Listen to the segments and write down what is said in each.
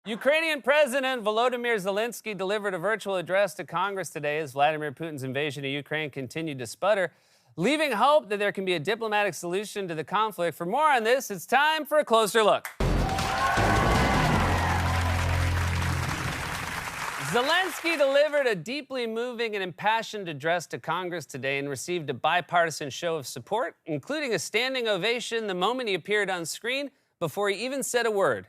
Ukrainian President Volodymyr Zelensky delivered a virtual address to Congress today as Vladimir Putin's invasion of Ukraine continued to sputter, leaving hope that there can be a diplomatic solution to the conflict. For more on this, it's time for a closer look. Zelensky delivered a deeply moving and impassioned address to Congress today and received a bipartisan show of support, including a standing ovation the moment he appeared on screen before he even said a word.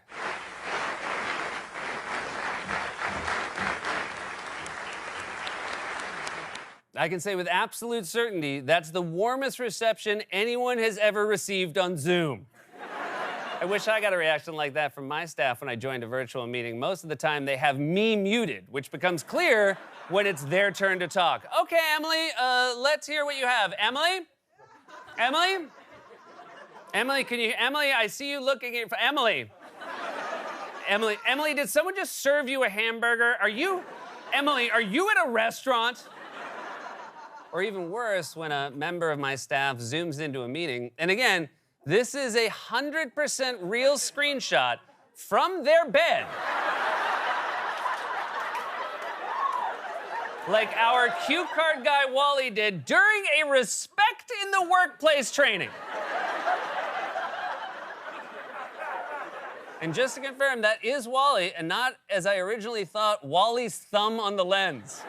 I can say with absolute certainty that's the warmest reception anyone has ever received on Zoom. I wish I got a reaction like that from my staff when I joined a virtual meeting. Most of the time, they have me muted, which becomes clear when it's their turn to talk. Okay, Emily, let's hear what you have. Emily? Emily? Emily, Emily, I see you looking at... Emily. Emily, did someone just serve you a hamburger? Emily, are you at a restaurant? Or even worse, when a member of my staff zooms into a meeting, and again, this is 100% real screenshot from their bed. Like our cue card guy Wally did during a respect in the workplace training. And just to confirm, that is Wally, and not, as I originally thought, Wally's thumb on the lens.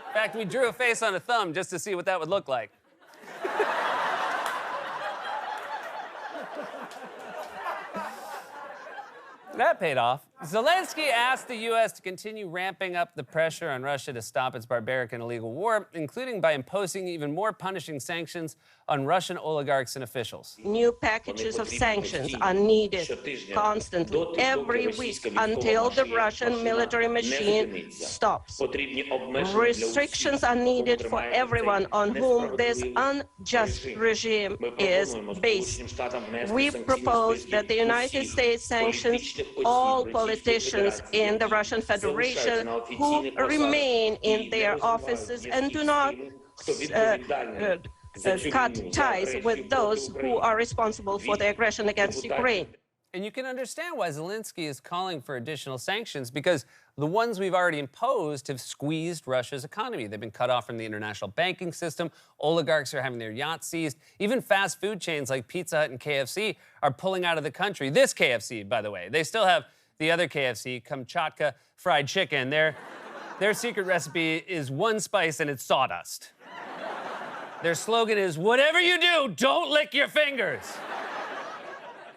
In fact, we drew a face on a thumb just to see what that would look like. That paid off. Zelensky asked the U.S. to continue ramping up the pressure on Russia to stop its barbaric and illegal war, including by imposing even more punishing sanctions on Russian oligarchs and officials. New packages of sanctions are needed constantly, every week, until the Russian military machine stops. Restrictions are needed for everyone on whom this unjust regime is based. We propose that the United States sanctions all politicians in the Russian Federation who remain in their offices and do not cut ties with those who are responsible for the aggression against Ukraine. And you can understand why Zelensky is calling for additional sanctions, because the ones we've already imposed have squeezed Russia's economy. They've been cut off from the international banking system. Oligarchs are having their yachts seized. Even fast food chains like Pizza Hut and KFC are pulling out of the country. This KFC, by the way. They still have the other KFC, Kamchatka Fried Chicken. Their secret recipe is one spice and it's sawdust. Their slogan is, whatever you do, don't lick your fingers.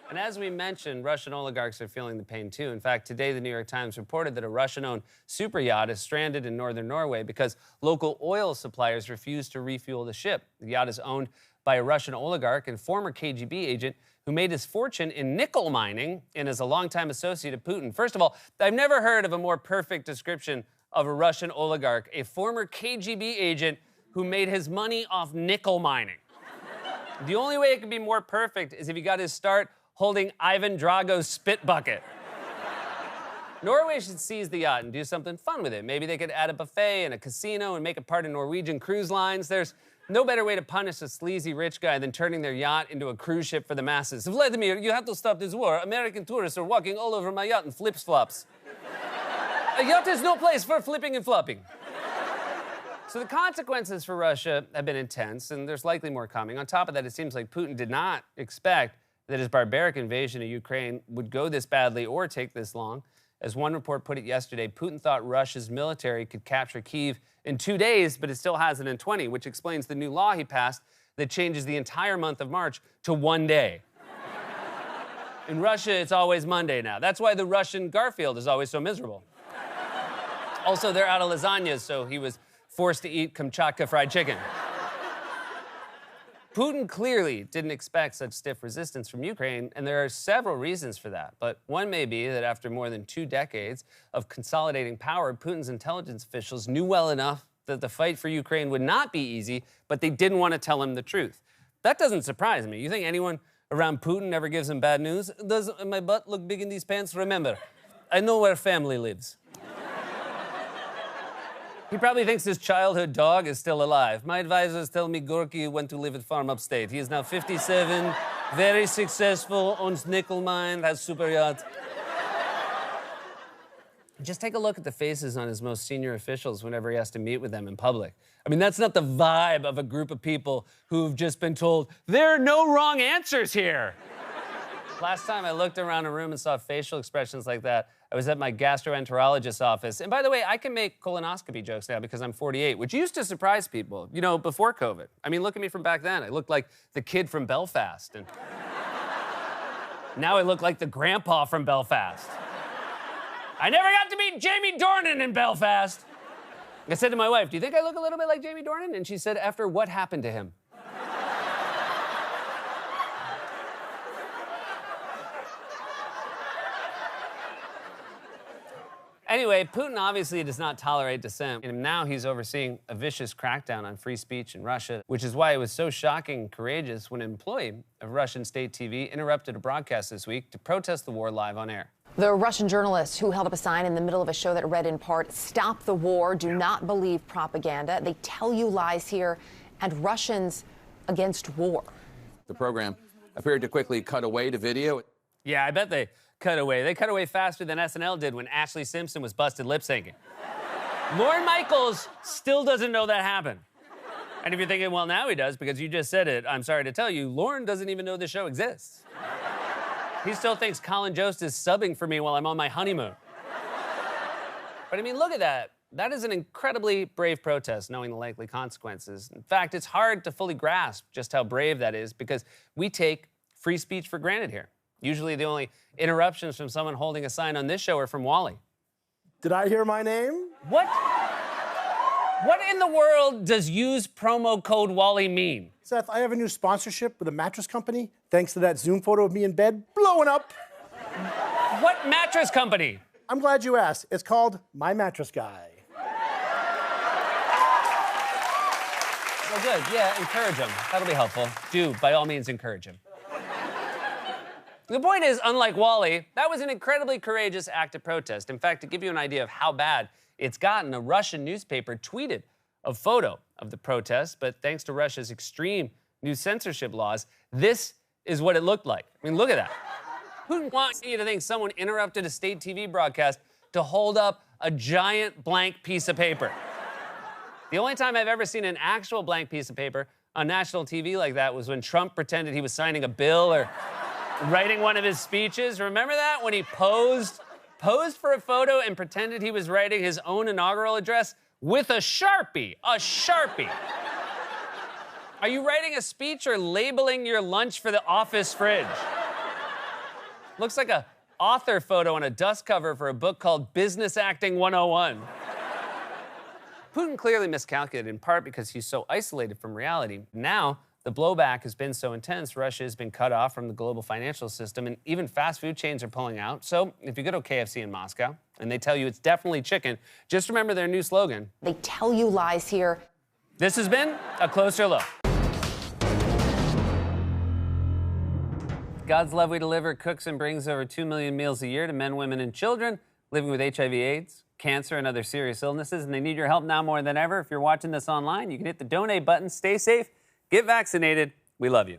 And as we mentioned, Russian oligarchs are feeling the pain too. In fact, today the New York Times reported that a Russian-owned super yacht is stranded in northern Norway because local oil suppliers refuse to refuel the ship. The yacht is owned by a Russian oligarch and former KGB agent who made his fortune in nickel mining and is a longtime associate of Putin. First of all, I've never heard of a more perfect description of a Russian oligarch, a former KGB agent who made his money off nickel mining. The only way it could be more perfect is if he got his start holding Ivan Drago's spit bucket. Norway should seize the yacht and do something fun with it. Maybe they could add a buffet and a casino and make it part of Norwegian cruise lines. There's no better way to punish a sleazy rich guy than turning their yacht into a cruise ship for the masses. Vladimir, you have to stop this war. American tourists are walking all over my yacht in flip-flops. A yacht is no place for flipping and flopping. So the consequences for Russia have been intense, and there's likely more coming. On top of that, it seems like Putin did not expect that his barbaric invasion of Ukraine would go this badly or take this long. As one report put it yesterday, Putin thought Russia's military could capture Kyiv in 2 days, but it still has it in 20, which explains the new law he passed that changes the entire month of March to 1 day. In Russia, it's always Monday now. That's why the Russian Garfield is always so miserable. Also, they're out of lasagnas, so he was forced to eat Kamchatka Fried Chicken. Putin clearly didn't expect such stiff resistance from Ukraine, and there are several reasons for that. But one may be that after more than 2 decades of consolidating power, Putin's intelligence officials knew well enough that the fight for Ukraine would not be easy, but they didn't want to tell him the truth. That doesn't surprise me. You think anyone around Putin ever gives him bad news? Does my butt look big in these pants? Remember, I know where family lives. He probably thinks his childhood dog is still alive. My advisors tell me Gorky went to live at farm upstate. He is now 57. Very successful, owns nickel mine, has super yacht. Just take a look at the faces on his most senior officials whenever he has to meet with them in public. I mean, that's not the vibe of a group of people who've just been told, there are no wrong answers here. Last time I looked around a room and saw facial expressions like that, I was at my gastroenterologist's office. And by the way, I can make colonoscopy jokes now because I'm 48, which used to surprise people, you know, before COVID. I mean, look at me from back then. I looked like the kid from Belfast. And now I look like the grandpa from Belfast. I never got to meet Jamie Dornan in Belfast. I said to my wife, do you think I look a little bit like Jamie Dornan? And she said, after what happened to him? Anyway, Putin obviously does not tolerate dissent, and now he's overseeing a vicious crackdown on free speech in Russia, which is why it was so shocking and courageous when an employee of Russian state TV interrupted a broadcast this week to protest the war live on air. The Russian journalist who held up a sign in the middle of a show that read in part, "Stop the war, do not believe propaganda. They tell you lies here, and Russians against war." The program appeared to quickly cut away to video. Yeah, I bet they cut away. They cut away faster than SNL did when Ashley Simpson was busted lip syncing. Lorne Michaels still doesn't know that happened. And if you're thinking, well, now he does because you just said it, I'm sorry to tell you, Lorne doesn't even know the show exists. He still thinks Colin Jost is subbing for me while I'm on my honeymoon. But I mean, look at that. That is an incredibly brave protest, knowing the likely consequences. In fact, it's hard to fully grasp just how brave that is because we take free speech for granted here. Usually the only interruptions from someone holding a sign on this show are from Wally. Did I hear my name? What in the world does use promo code Wally mean? Seth, I have a new sponsorship with a mattress company, thanks to that Zoom photo of me in bed blowing up. What mattress company? I'm glad you asked. It's called My Mattress Guy. Well, good. Yeah, encourage him. That'll be helpful. Do, by all means, encourage him. The point is, unlike Wally, that was an incredibly courageous act of protest. In fact, to give you an idea of how bad it's gotten, a Russian newspaper tweeted a photo of the protest, but thanks to Russia's extreme new censorship laws, this is what it looked like. I mean, look at that. Who wants you to think someone interrupted a state TV broadcast to hold up a giant blank piece of paper? The only time I've ever seen an actual blank piece of paper on national TV like that was when Trump pretended he was signing a bill or writing one of his speeches. Remember that? When he posed for a photo and pretended he was writing his own inaugural address with a Sharpie. A Sharpie. Are you writing a speech or labeling your lunch for the office fridge? Looks like a author photo on a dust cover for a book called Business Acting 101. Putin clearly miscalculated, in part because he's so isolated from reality. Now, the blowback has been so intense, Russia has been cut off from the global financial system, and even fast food chains are pulling out. So if you go to KFC in Moscow and they tell you it's definitely chicken, just remember their new slogan. They tell you lies here. This has been A Closer Look. God's Love We Deliver cooks and brings over 2 million meals a year to men, women, and children living with HIV/AIDS, cancer, and other serious illnesses, and they need your help now more than ever. If you're watching this online, you can hit the donate button. Stay safe. Get vaccinated. We love you.